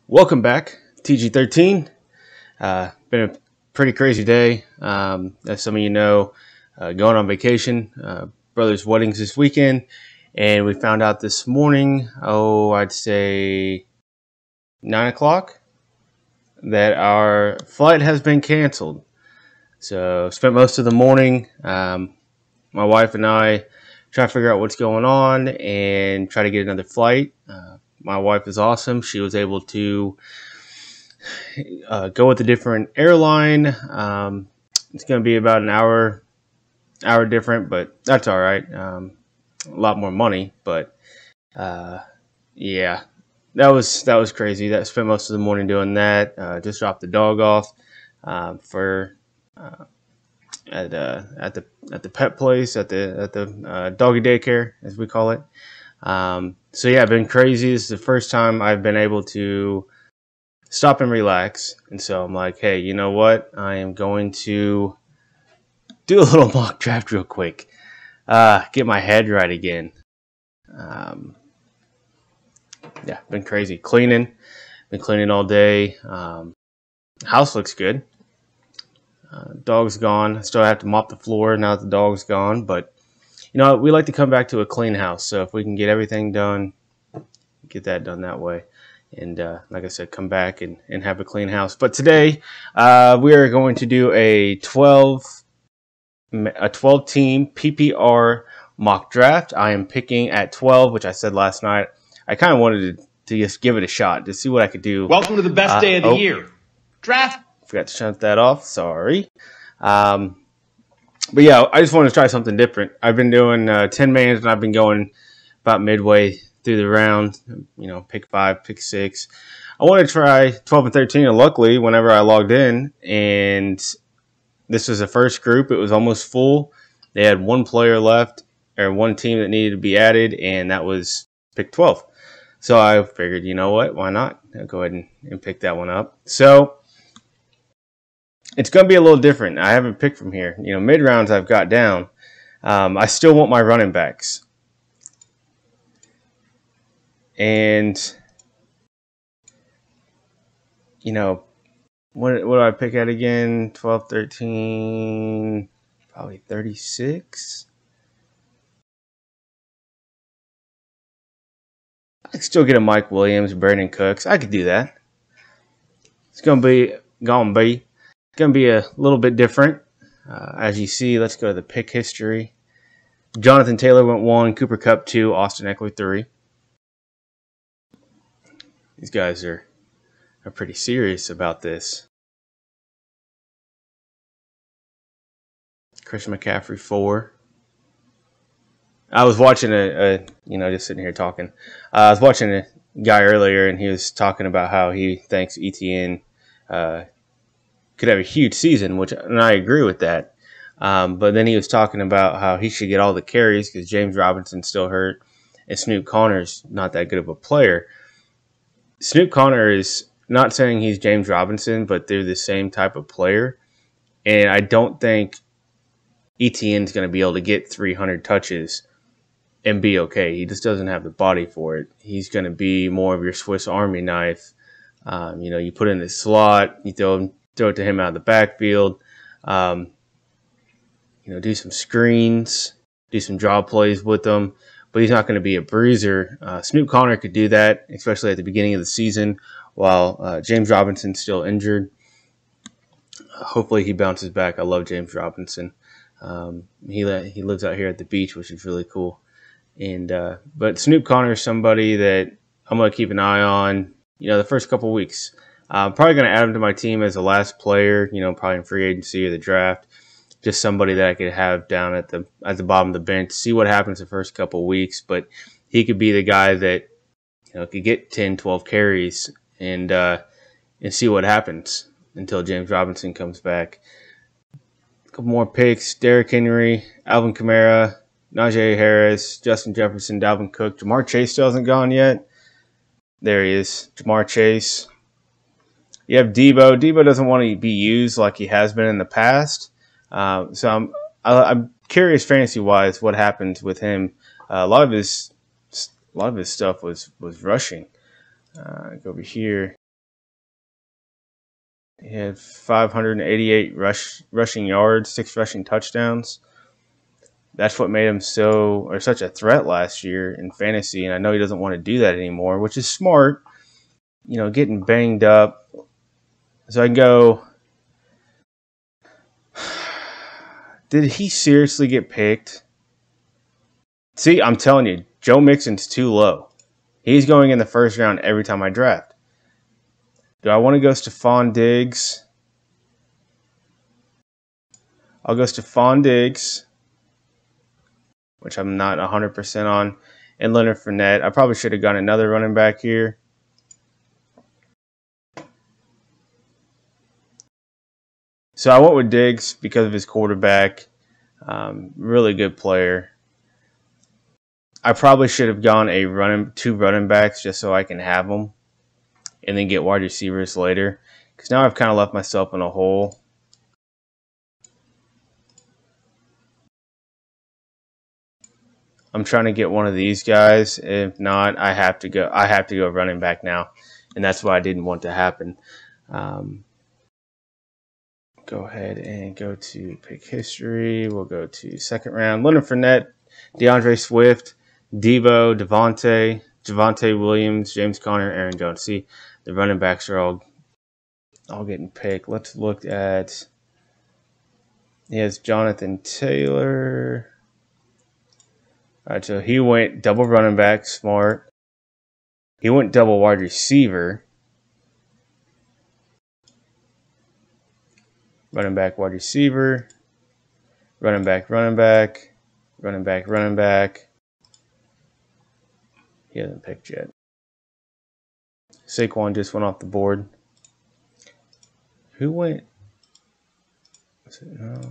Welcome back, TG13. Been a pretty crazy day. As some of you know, going on vacation. Brother's weddings this weekend, and we found out this morning, I'd say 9 o'clock, that our flight has been canceled. So spent most of the morning, my wife and I trying to figure out what's going on and try to get another flight. My wife is awesome. She was able to go with a different airline. It's going to be about an hour different, but that's all right. A lot more money, but yeah, that was crazy. That spent most of the morning doing that. Just dropped the dog off for at the pet place, at the doggy daycare, as we call it. So yeah, been crazy. This is the first time I've been able to stop and relax. And so I'm like, hey, you know what? I am going to do a little mock draft real quick. Get my head right again. Yeah, been crazy. Been cleaning all day. House looks good. Dog's gone. Still have to mop the floor now that the dog's gone, but you know, we like to come back to a clean house. So if we can get everything done, get that done that way. And like I said, come back and have a clean house. But today, we are going to do a 12-team PPR mock draft. I am picking at 12, which I said last night. I kind of wanted to just give it a shot to see what I could do. Welcome to the best day of the year. Draft. Forgot to shut that off. Sorry. But yeah, I just wanted to try something different. I've been doing 10-mans, and I've been going about midway through the round. You know, pick 5, pick 6. I want to try 12 and 13, and luckily, whenever I logged in, and this was the first group, it was almost full. They had one player left, or one team that needed to be added, and that was pick 12. So I figured, you know what, why not? I'll go ahead and pick that one up. So it's going to be a little different. I haven't picked from here. You know, mid-rounds I've got down. I still want my running backs. And, you know, what do I pick at again? 12, 13, probably 36. I could still get a Mike Williams, Brandon Cooks. I could do that. It's going to be a little bit different. As you see, let's go to the pick history. Jonathan Taylor went 1, Cooper Kupp 2, Austin Eckler 3. These guys are pretty serious about this. Christian McCaffrey 4. I was watching just sitting here talking. I was watching a guy earlier, and he was talking about how he thinks ETN could have a huge season, and I agree with that. But then he was talking about how he should get all the carries because James Robinson's still hurt, and Snoop Connor's not that good of a player. Snoop Connor is not saying he's James Robinson, but they're the same type of player. And I don't think ETN's going to be able to get 300 touches and be okay. He just doesn't have the body for it. He's going to be more of your Swiss Army knife. You put in the slot, you throw it to him out of the backfield. Do some screens, do some draw plays with them. But he's not going to be a bruiser. Snoop Connor could do that, especially at the beginning of the season while James Robinson's still injured. Hopefully he bounces back. I love James Robinson. He lives out here at the beach, which is really cool. But Snoop Connor is somebody that I'm going to keep an eye on, the first couple weeks. I'm probably going to add him to my team as the last player, probably in free agency or the draft. Just somebody that I could have down at the bottom of the bench, see what happens the first couple of weeks. But he could be the guy that could get 10, 12 carries and see what happens until James Robinson comes back. A couple more picks: Derrick Henry, Alvin Kamara, Najee Harris, Justin Jefferson, Dalvin Cook. Jamar Chase still hasn't gone yet. There he is, Jamar Chase. You have Debo. Debo doesn't want to be used like he has been in the past. So I'm curious, fantasy-wise, what happens with him. A lot of his stuff was rushing. Go over here. He had 588 rushing yards, 6 rushing touchdowns. That's what made him such a threat last year in fantasy, and I know he doesn't want to do that anymore, which is smart. You know, getting banged up. So I can go. Did he seriously get picked? See, I'm telling you, Joe Mixon's too low. He's going in the first round every time I draft. Do I want to go Stephon Diggs? I'll go Stephon Diggs, which I'm not 100% on, and Leonard Fournette. I probably should have gone another running back here. So I went with Diggs because of his quarterback. Really good player. I probably should have gone two running backs just so I can have them and then get wide receivers later. Because now I've kind of left myself in a hole. I'm trying to get one of these guys. If not, I have to go running back now. And that's why I didn't want to happen. Go ahead and go to pick history. We'll go to second round. Leonard Fournette, DeAndre Swift, Debo, Javonte Williams, James Conner, Aaron Jones. See, the running backs are all getting picked. Let's look at. He has Jonathan Taylor. All right, so he went double running back, smart. He went double wide receiver. Running back, wide receiver. Running back, running back. Running back, running back. He hasn't picked yet. Saquon just went off the board. Who went? No.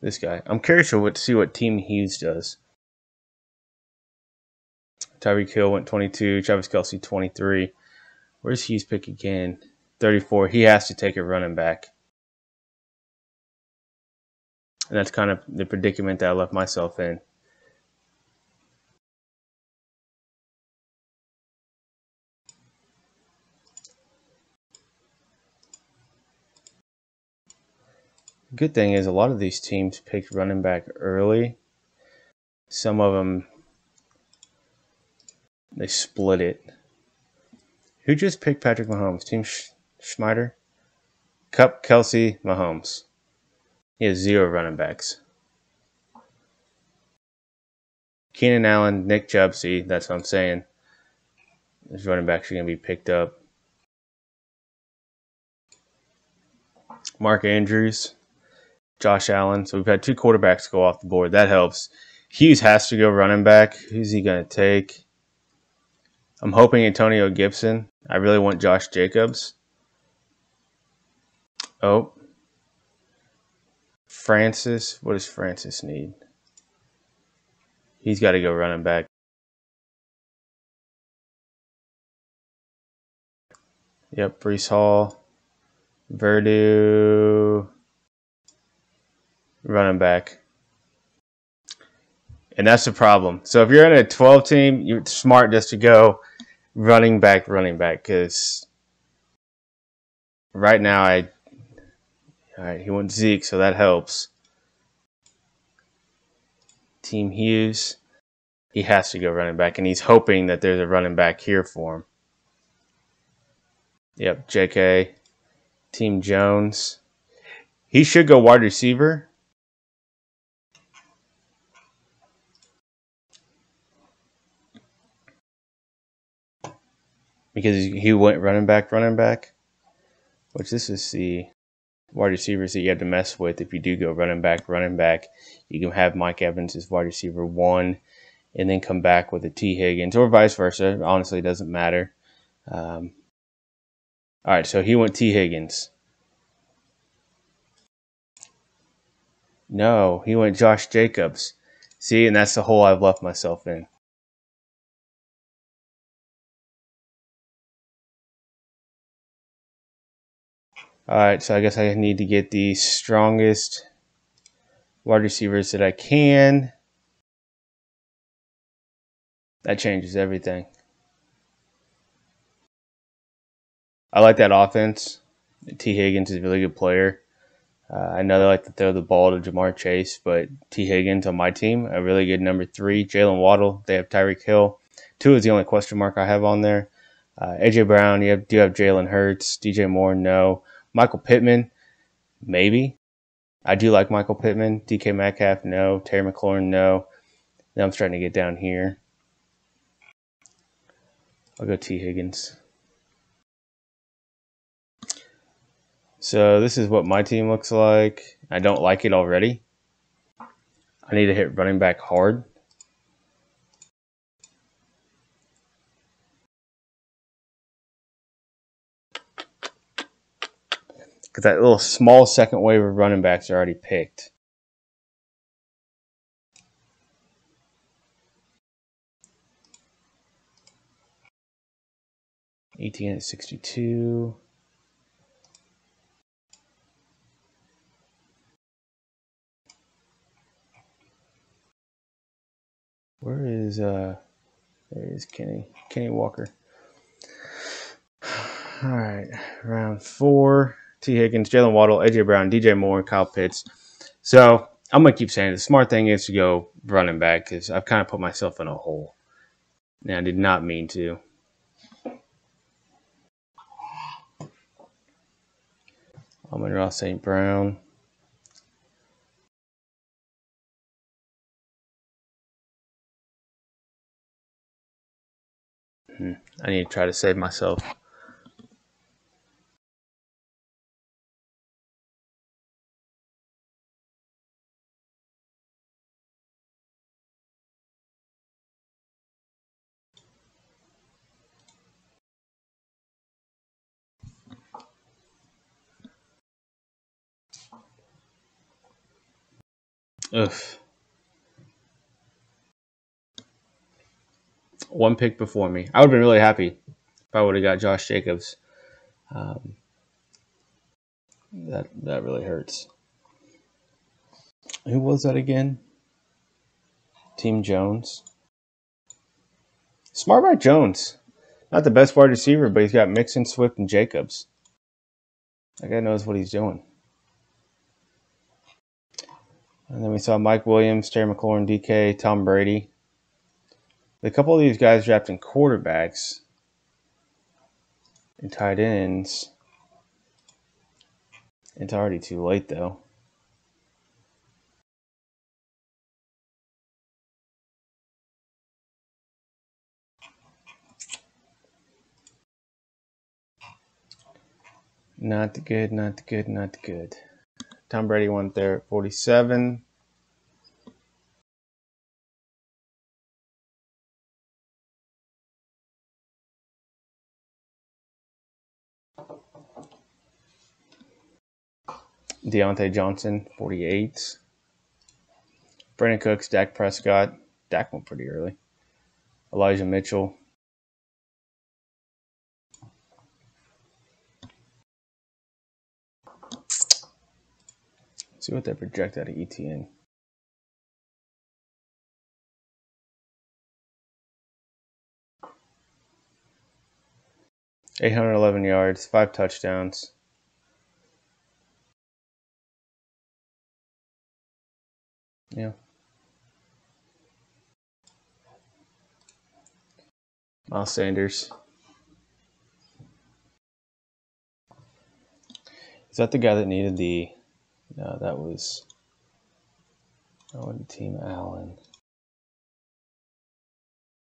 This guy. I'm curious to see what Team Hughes does. Tyreek Hill went 22. Travis Kelce 23. Where's Hughes pick again? 34. He has to take a running back. And that's kind of the predicament that I left myself in. Good thing is a lot of these teams picked running back early. Some of them, they split it. Who just picked Patrick Mahomes? Team Schmider? Cup, Kelce, Mahomes. He has 0 running backs. Keenan Allen, Nick Chubb. See, that's what I'm saying. His running backs are going to be picked up. Mark Andrews, Josh Allen. So we've had 2 quarterbacks go off the board. That helps. Hughes has to go running back. Who's he going to take? I'm hoping Antonio Gibson. I really want Josh Jacobs. Oh. Francis. What does Francis need? He's got to go running back. Yep, Breece Hall. Verdue. Running back. And that's the problem. So if you're in a 12 team, you're smart just to go running back, because right now all right, he went Zeke, so that helps. Team Hughes, he has to go running back, and he's hoping that there's a running back here for him. Yep, JK. Team Jones. He should go wide receiver. Because he went running back. Which this is the wide receivers that you have to mess with if you do go running back. You can have Mike Evans as wide receiver 1 and then come back with a T. Higgins or vice versa. Honestly, it doesn't matter. All right, so he went T. Higgins. No, he went Josh Jacobs. See, and that's the hole I've left myself in. All right, so I guess I need to get the strongest wide receivers that I can. That changes everything. I like that offense. T. Higgins is a really good player. I know they like to throw the ball to Jamar Chase, but T. Higgins on my team, a really good number 3. Jaylen Waddle, they have Tyreek Hill. 2 is the only question mark I have on there. A.J. Brown, do have Jalen Hurts. DJ Moore, no. Michael Pittman, maybe. I do like Michael Pittman. DK Metcalf, no. Terry McLaurin, no. Now I'm starting to get down here. I'll go T. Higgins. So this is what my team looks like. I don't like it already. I need to hit running back hard. Because that little small second wave of running backs are already picked. ETN at 62. Where is there is Kenny Walker. All right, round 4. T. Higgins, Jaylen Waddle, A.J. Brown, DJ Moore, Kyle Pitts. So I'm going to keep saying the smart thing is to go running back because I've kind of put myself in a hole. And I did not mean to. Amon-Ra St. Brown. I need to try to save myself. Ugh. 1 pick before me. I would have been really happy if I would have got Josh Jacobs. That really hurts. Who was that again? Team Jones. Smart by Jones. Not the best wide receiver, but he's got Mixon, Swift, and Jacobs. That guy knows what he's doing. And then we saw Mike Williams, Terry McLaurin, DK, Tom Brady. A couple of these guys drafting quarterbacks and tight ends. It's already too late, though. Not good, not good, not good. Tom Brady went there at 47. Deontay Johnson, 48. Brandon Cooks, Dak Prescott. Dak went pretty early. Elijah Mitchell. Let's see what they project out of ETN. $811 yards, 5 touchdowns. Yeah. Miles Sanders. Is that the guy that needed the... No, that was... Oh, and Team Allen.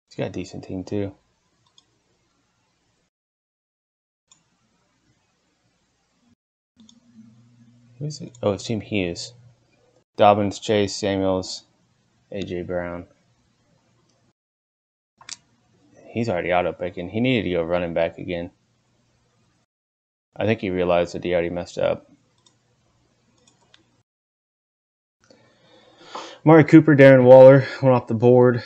He's got a decent team, too. Who's it? Oh, it's Team Hughes. Dobbins, Chase, Samuels, A.J. Brown. He's already auto-picking. He needed to go running back again. I think he realized that he already messed up. Amari Cooper, Darren Waller went off the board.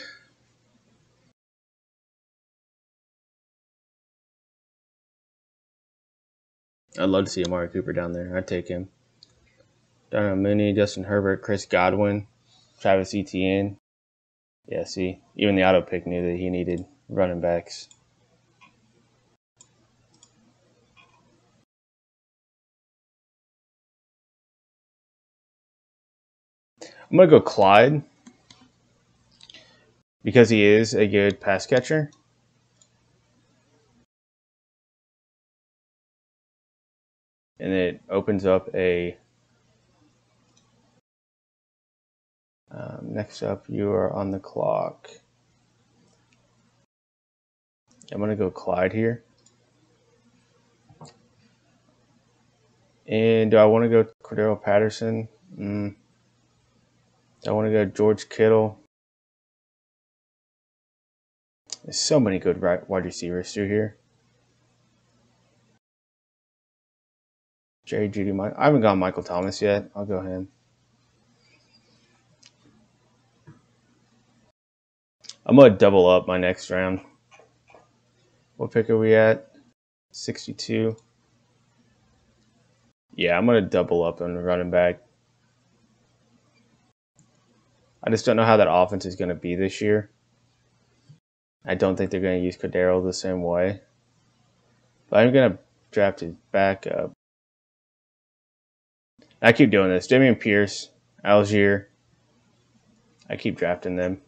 I'd love to see Amari Cooper down there. I'd take him. Darnell Mooney, Justin Herbert, Chris Godwin, Travis Etienne. Yeah, see, even the auto pick knew that he needed running backs. I'm going to go Clyde because he is a good pass catcher. And it opens up a... next up, you are on the clock. I'm going to go Clyde here. And do I want to go Cordero Patterson? Do I want to go George Kittle? There's so many good wide receivers through here. Jerry Jeudy. I haven't gone Michael Thomas yet. I'll go him. I'm going to double up my next round. What pick are we at? 62. Yeah, I'm going to double up on the running back. I just don't know how that offense is going to be this year. I don't think they're going to use Cordero the same way. But I'm going to draft his backup. I keep doing this. Dameon Pierce, Algier. I keep drafting them.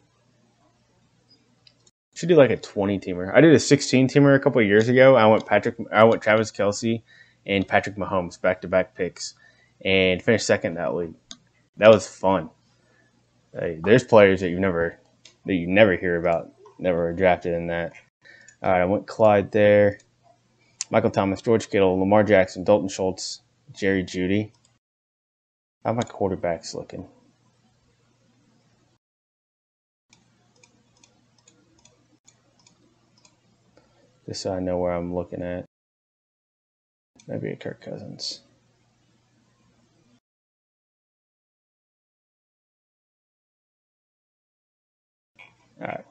Should do like a 20-teamer. I did a 16-teamer a couple of years ago. I went Travis Kelce and Patrick Mahomes back-to-back picks and finished second in that league. That was fun. There's players that you never hear about, never drafted in that. All right, I went Clyde there. Michael Thomas, George Kittle, Lamar Jackson, Dalton Schultz, Jerry Jeudy. How are my quarterbacks looking? Just so I know where I'm looking at. Maybe a Kirk Cousins. All right.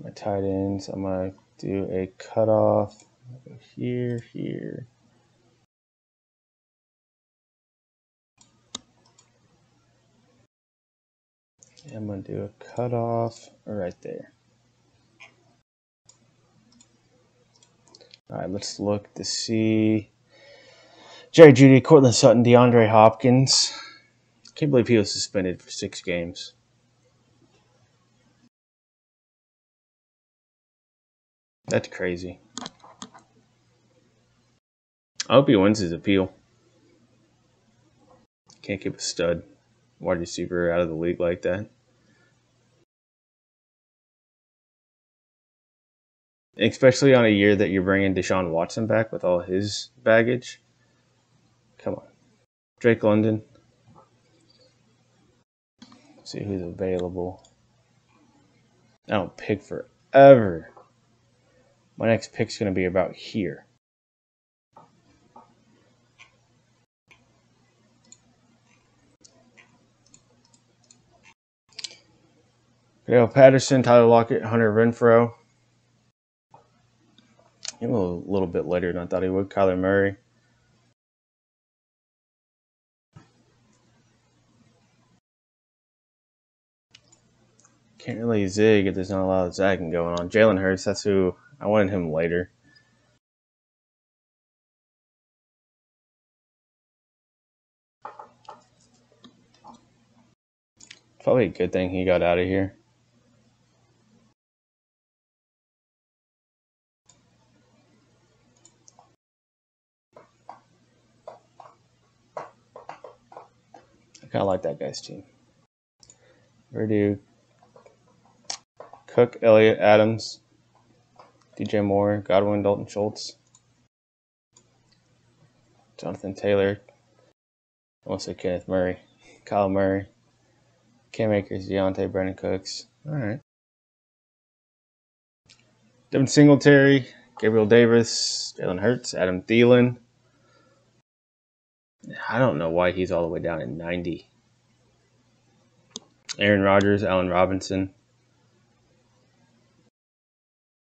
My tight ends, I'm going to do a cutoff. Go here. I'm going to do a cutoff right there. All right, let's look to see. Jerry Jeudy, Cortland Sutton, DeAndre Hopkins. Can't believe he was suspended for 6 games. That's crazy. I hope he wins his appeal. Can't keep a stud wide receiver out of the league like that. Especially on a year that you're bringing Deshaun Watson back with all his baggage. Come on. Drake London. Let's see who's available. I don't pick forever. My next pick's going to be about here. Cordell Patterson, Tyler Lockett, Hunter Renfrow. He went a little bit later than I thought he would. Kyler Murray. Can't really zig if there's not a lot of zagging going on. Jalen Hurts, that's who I wanted him later. Probably a good thing he got out of here. I kind of like that guy's team. Purdue. Cook, Elliott, Adams, DJ Moore, Godwin, Dalton Schultz, Jonathan Taylor. I want to say Kenneth Murray, Kyle Murray, Cam Akers, Deontay, Brandon Cooks. All right. Devin Singletary, Gabriel Davis, Jalen Hurts, Adam Thielen. I don't know why he's all the way down at 90. Aaron Rodgers, Allen Robinson.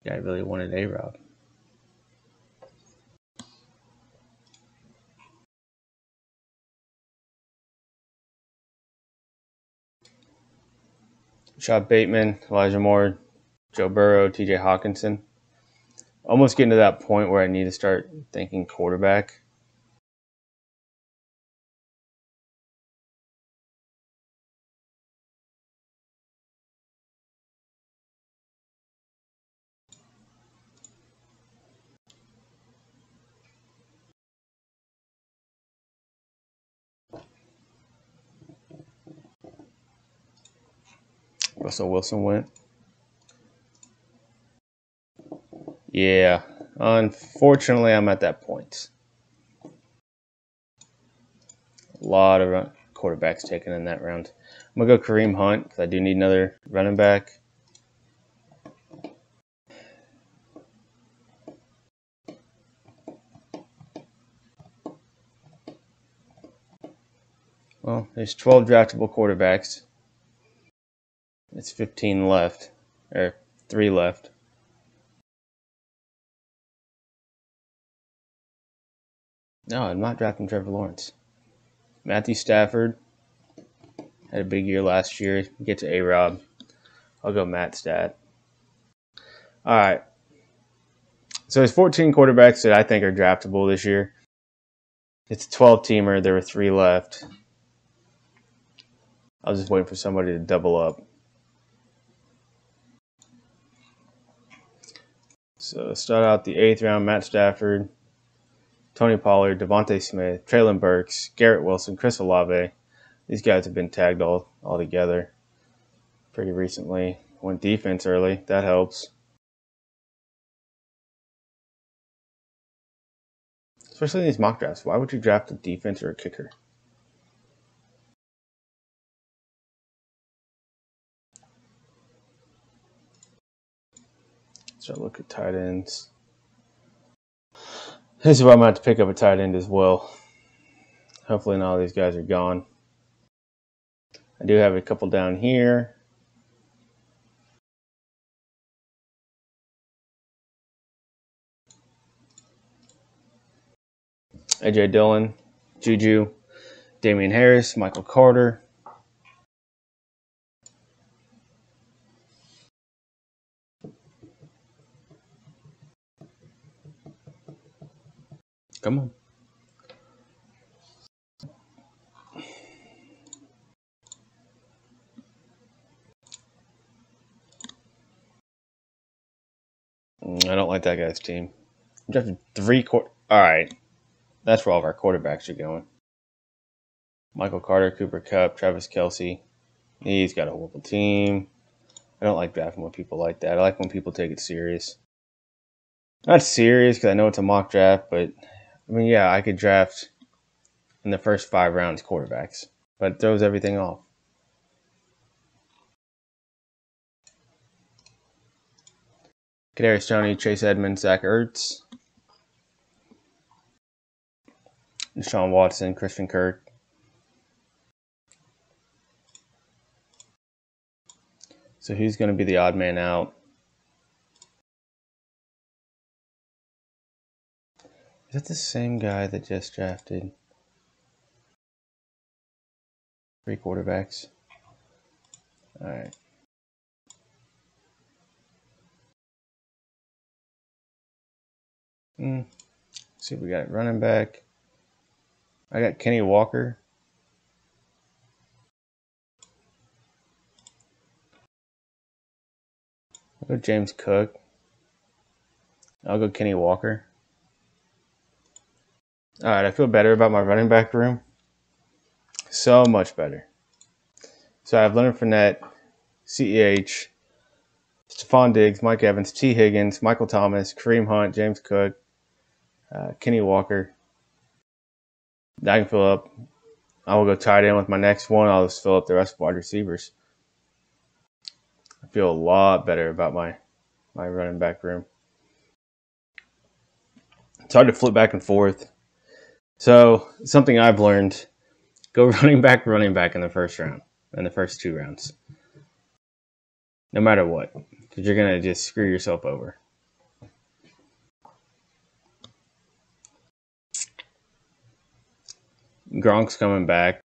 Yeah, I really wanted A-Rob. Rashad Bateman, Elijah Moore, Joe Burrow, TJ Hawkinson. Almost getting to that point where I need to start thinking quarterback. Russell Wilson went. Yeah, unfortunately, I'm at that point. A lot of quarterbacks taken in that round. I'm going to go Kareem Hunt because I do need another running back. Well, there's 12 draftable quarterbacks. It's 15 left, or 3 left. No, I'm not drafting Trevor Lawrence. Matthew Stafford had a big year last year. Get to A-Rob. I'll go Matt Stat. All right. So there's 14 quarterbacks that I think are draftable this year. It's a 12-teamer. There were 3 left. I was just waiting for somebody to double up. So start out the 8th round, Matt Stafford, Tony Pollard, Devontae Smith, Treylon Burks, Garrett Wilson, Chris Olave. These guys have been tagged all together pretty recently. Went defense early. That helps. Especially in these mock drafts. Why would you draft a defense or a kicker? So look at tight ends. This is where I'm going to have to pick up a tight end as well. Hopefully not all these guys are gone. I do have a couple down here. A.J. Dillon, Juju, Damian Harris, Michael Carter. Come on. I don't like that guy's team. I'm drafting 3 quarter. All right. That's where all of our quarterbacks are going. Michael Carter, Cooper Kupp, Travis Kelce. He's got a horrible team. I don't like drafting when people like that. I like when people take it serious. Not serious because I know it's a mock draft, but I mean, yeah, I could draft in the first 5 rounds quarterbacks, but it throws everything off. Kadarius Toney, Chase Edmonds, Zach Ertz, Deshaun Watson, Christian Kirk. So who's going to be the odd man out? Is that the same guy that just drafted 3 quarterbacks? All right. See, we got running back. I got Kenny Walker. I'll go James Cook. I'll go Kenny Walker. All right, I feel better about my running back room. So much better. So I have Leonard Fournette, CEH, Stephon Diggs, Mike Evans, T. Higgins, Michael Thomas, Kareem Hunt, James Cook, Kenny Walker. I can fill up. I will go tight end with my next one. I'll just fill up the rest of wide receivers. I feel a lot better about my running back room. It's hard to flip back and forth. So something I've learned, go running back in the first round, in the first 2 rounds. No matter what, because you're going to just screw yourself over. Gronk's coming back.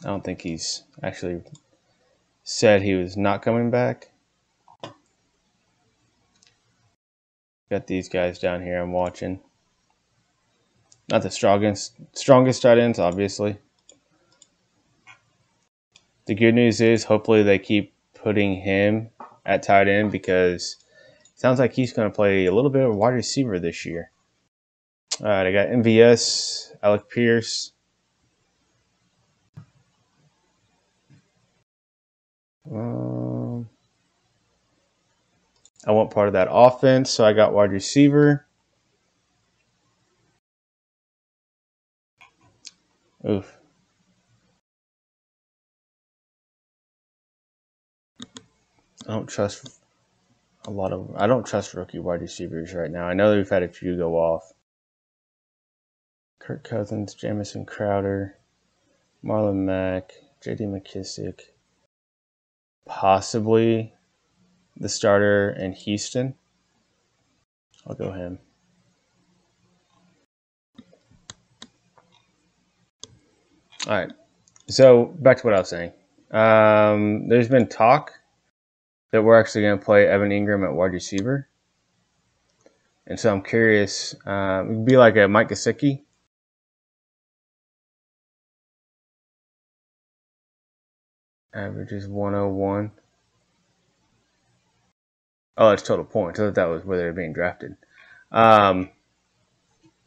I don't think he's actually said he was not coming back. Got these guys down here I'm watching. Not the strongest tight ends, obviously. The good news is hopefully they keep putting him at tight end because it sounds like he's going to play a little bit of wide receiver this year. All right, I got MVS, Alec Pierce. I want part of that offense, so I got wide receiver. Oof. I don't trust rookie wide receivers right now. I know that we've had a few go off. Kirk Cousins, Jamison Crowder, Marlon Mack, J.D. McKissick. Possibly the starter in Houston. I'll go him. All right. So back to what I was saying. There's been talk that we're actually going to play Evan Ingram at wide receiver. And so I'm curious. It would be like a Mike Gesicki. Averages 101. Oh, it's total points. I thought that was where they're being drafted.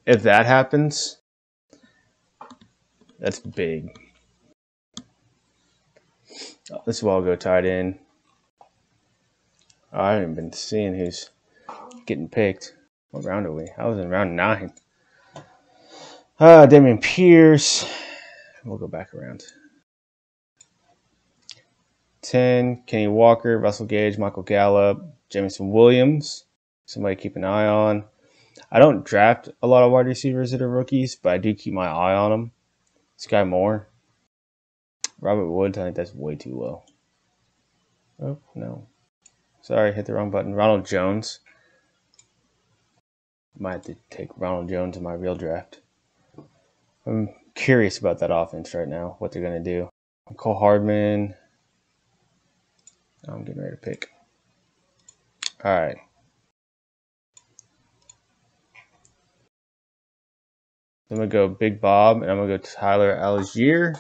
If that happens, that's big. Oh, this will all go tight end. Oh, I haven't been seeing who's getting picked. What round are we? I was in round 9. Damian Pierce. We'll go back around. 10, Kenny Walker, Russell Gage, Michael Gallup, Jameson Williams. Somebody to keep an eye on. I don't draft a lot of wide receivers that are rookies, but I do keep my eye on them. Sky Moore. Robert Woods, I think that's way too low. Oh, no. Sorry, hit the wrong button. Ronald Jones. Might have to take Ronald Jones in my real draft. I'm curious about that offense right now, what they're going to do. Cole Hardman. I'm getting ready to pick. All right. I'm going to go Big Bob, and I'm going to go Tyler Algier.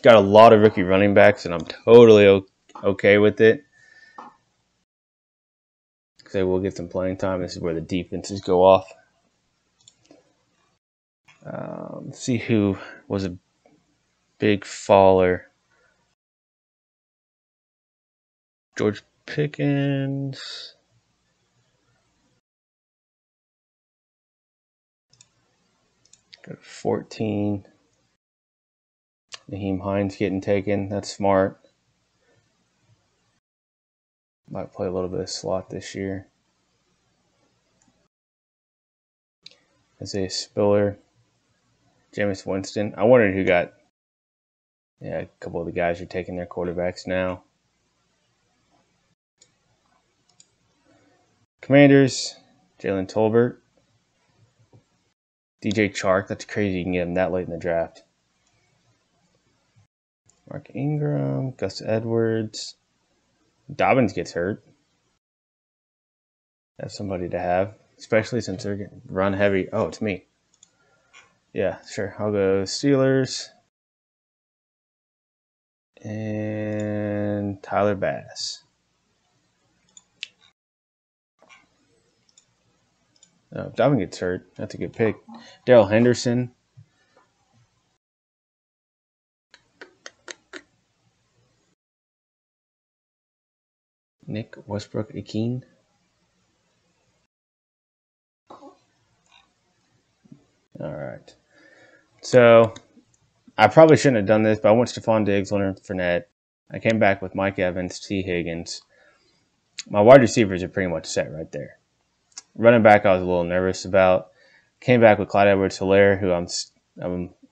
Got a lot of rookie running backs, and I'm totally okay with it. Because they will get some playing time. This is where the defenses go off. Let's see who was a big faller. George Pickens. Got 14. Naheem Hines getting taken. That's smart. Might play a little bit of slot this year. Isaiah Spiller. Jameis Winston. I wondered who got. Yeah, a couple of the guys are taking their quarterbacks now. Commanders. Jalen Tolbert. DJ Chark. That's crazy you can get him that late in the draft. Mark Ingram. Gus Edwards. Dobbins gets hurt. That's somebody to have, especially since they're getting run heavy. Oh, it's me. Yeah, sure. I'll go Steelers. And Tyler Bass. Oh, Dobbins gets hurt. That's a good pick. Darrell Henderson. Nick Westbrook-Ikhine. All right. So I probably shouldn't have done this, but I went Stephon Diggs, Leonard Fournette. I came back with Mike Evans, T. Higgins. My wide receivers are pretty much set right there. Running back, I was a little nervous about. Came back with Clyde Edwards-Helaire, who I'm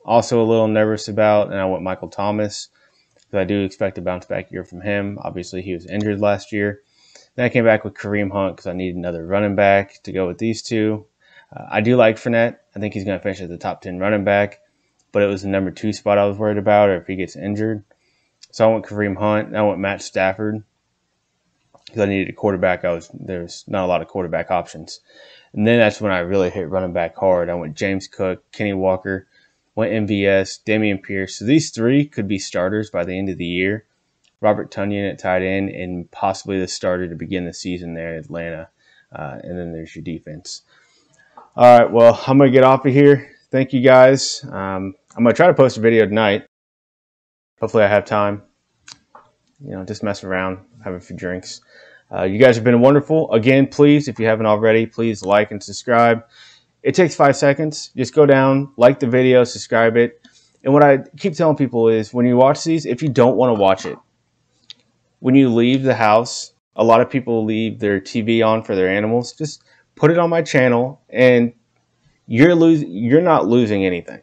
also a little nervous about, and I went Michael Thomas because I do expect a bounce back year from him. Obviously, he was injured last year. Then I came back with Kareem Hunt because I needed another running back to go with these two. I do like Fournette. I think he's going to finish as the top 10 running back, but it was the number 2 spot I was worried about, or if he gets injured. So I went Kareem Hunt, and I went Matt Stafford because I needed a quarterback. There's not a lot of quarterback options. And then that's when I really hit running back hard. I went James Cook, Kenny Walker, went MVS, Damian Pierce. So these 3 could be starters by the end of the year. Robert Tonyan at tight end, and possibly the starter to begin the season there in Atlanta. And then there's your defense. All right, well, I'm going to get off of here. Thank you, guys. I'm going to try to post a video tonight. Hopefully I have time. Just mess around, have a few drinks. You guys have been wonderful. Again, please, if you haven't already, please like and subscribe. It takes 5 seconds. Just go down, like the video, subscribe it. And what I keep telling people is when you watch these, if you don't want to watch it, when you leave the house, a lot of people leave their TV on for their animals. Just put it on my channel, and you're not losing anything.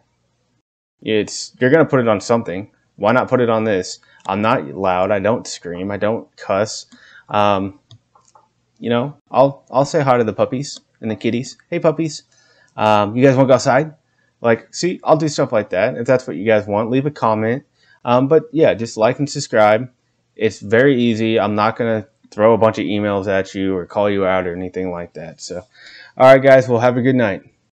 You're going to put it on something. Why not put it on this? I'm not loud. I don't scream. I don't cuss. I'll say hi to the puppies and the kitties. Hey, puppies. You guys want to go outside? See, I'll do stuff like that. If that's what you guys want, leave a comment. But yeah, just like and subscribe. It's very easy. I'm not going to throw a bunch of emails at you or call you out or anything like that. So, all right, guys, well, have a good night.